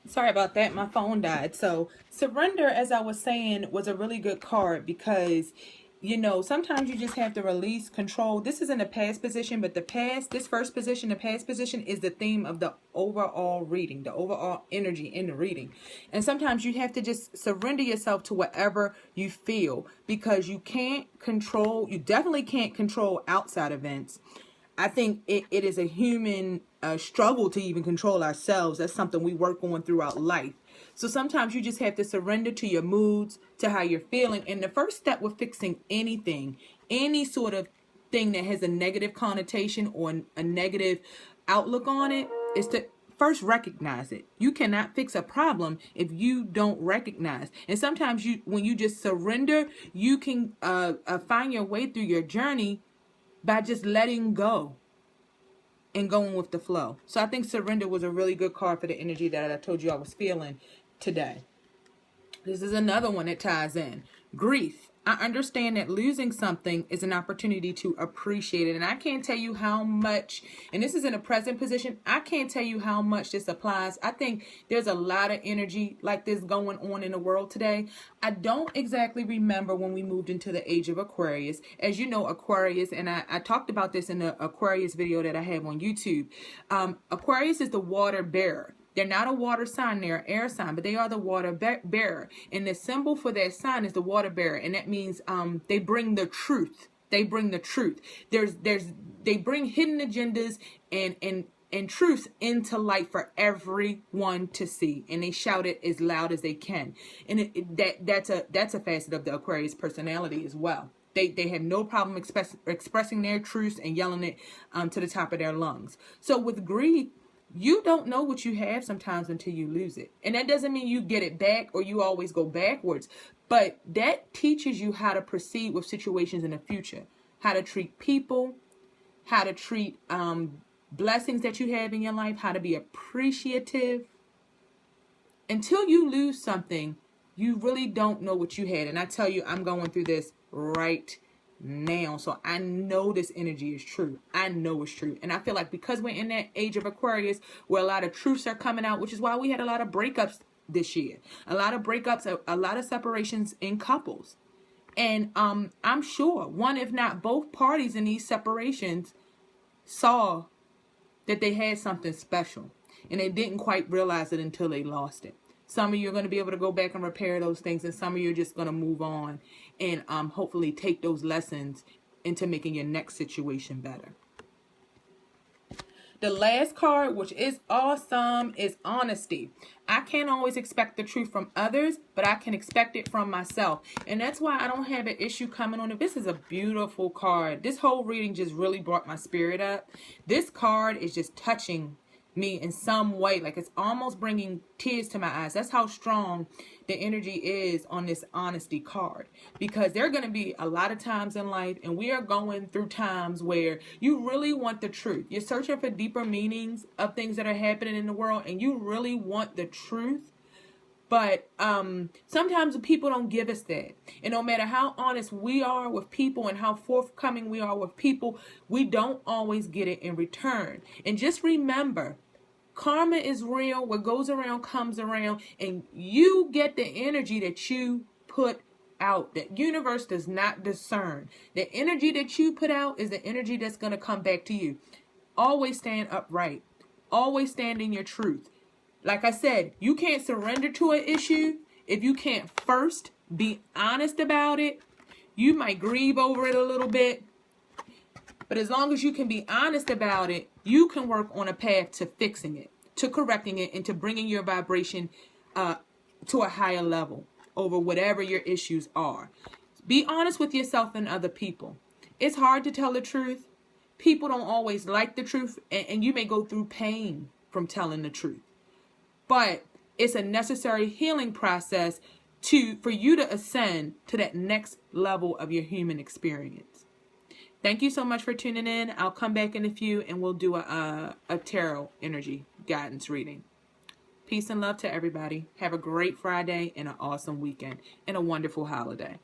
Sorry about that. My phone died. So, surrender, as I was saying, was a really good card because, sometimes you just have to release control. This is in the past position, but this first position, the past position, is the theme of the overall reading, the overall energy in the reading. And sometimes you have to just surrender yourself to whatever you feel because you definitely can't control outside events. I think it is a human struggle to even control ourselves. That's something we work on throughout life. So sometimes you just have to surrender to your moods, to how you're feeling. And the first step with fixing anything, any sort of thing that has a negative connotation or a negative outlook on it, is to first recognize it. You cannot fix a problem if you don't recognize. And sometimes when you just surrender, you can find your way through your journey by just letting go and going with the flow. So I think surrender was a really good card for the energy that I told you I was feeling today. This is another one that ties in. Grief. I understand that losing something is an opportunity to appreciate it. And I can't tell you how much, and this is in a present position, I can't tell you how much this applies. I think there's a lot of energy like this going on in the world today. I don't exactly remember when we moved into the age of Aquarius. As you know, Aquarius, and I talked about this in the Aquarius video that I have on YouTube. Aquarius is the water bearer. They're not a water sign, they're an air sign, but they are the water bearer. And the symbol for that sign is the water bearer. And that means they bring the truth. They bring the truth. They bring hidden agendas and truths into light for everyone to see. And they shout it as loud as they can. And that's a facet of the Aquarius personality as well. They have no problem expressing their truths and yelling it to the top of their lungs. So with grief, you don't know what you have sometimes until you lose it. And that doesn't mean you get it back or you always go backwards. But that teaches you how to proceed with situations in the future. How to treat people. How to treat blessings that you have in your life. How to be appreciative. Until you lose something, you really don't know what you had. And I tell you, I'm going through this right now. So I know this energy is true. I know it's true. And I feel like because we're in that age of Aquarius where a lot of truths are coming out, which is why we had a lot of breakups this year. A lot of breakups, a lot of separations in couples. And I'm sure one, if not both parties in these separations saw that they had something special. And they didn't quite realize it until they lost it. Some of you are going to be able to go back and repair those things, and some of you are just going to move on and hopefully take those lessons into making your next situation better. The last card, which is awesome, is honesty. I can't always expect the truth from others, but I can expect it from myself. And that's why I don't have an issue coming on it. This is a beautiful card. This whole reading just really brought my spirit up. This card is just touching me in some way, like it's almost bringing tears to my eyes. That's how strong the energy is on this honesty card, because there are going to be a lot of times in life, and we are going through times where you really want the truth. You're searching for deeper meanings of things that are happening in the world, and you really want the truth. But sometimes people don't give us that. And no matter how honest we are with people and how forthcoming we are with people, we don't always get it in return. And just remember, karma is real. What goes around comes around. And you get the energy that you put out. The universe does not discern. The energy that you put out is the energy that's going to come back to you. Always stand upright. Always stand in your truth. Like I said, you can't surrender to an issue if you can't first be honest about it. You might grieve over it a little bit, but as long as you can be honest about it, you can work on a path to fixing it, to correcting it, and to bringing your vibration to a higher level over whatever your issues are. Be honest with yourself and other people. It's hard to tell the truth. People don't always like the truth, and you may go through pain from telling the truth. But it's a necessary healing process for you to ascend to that next level of your human experience. Thank you so much for tuning in. I'll come back in a few and we'll do a tarot energy guidance reading. Peace and love to everybody. Have a great Friday and an awesome weekend and a wonderful holiday.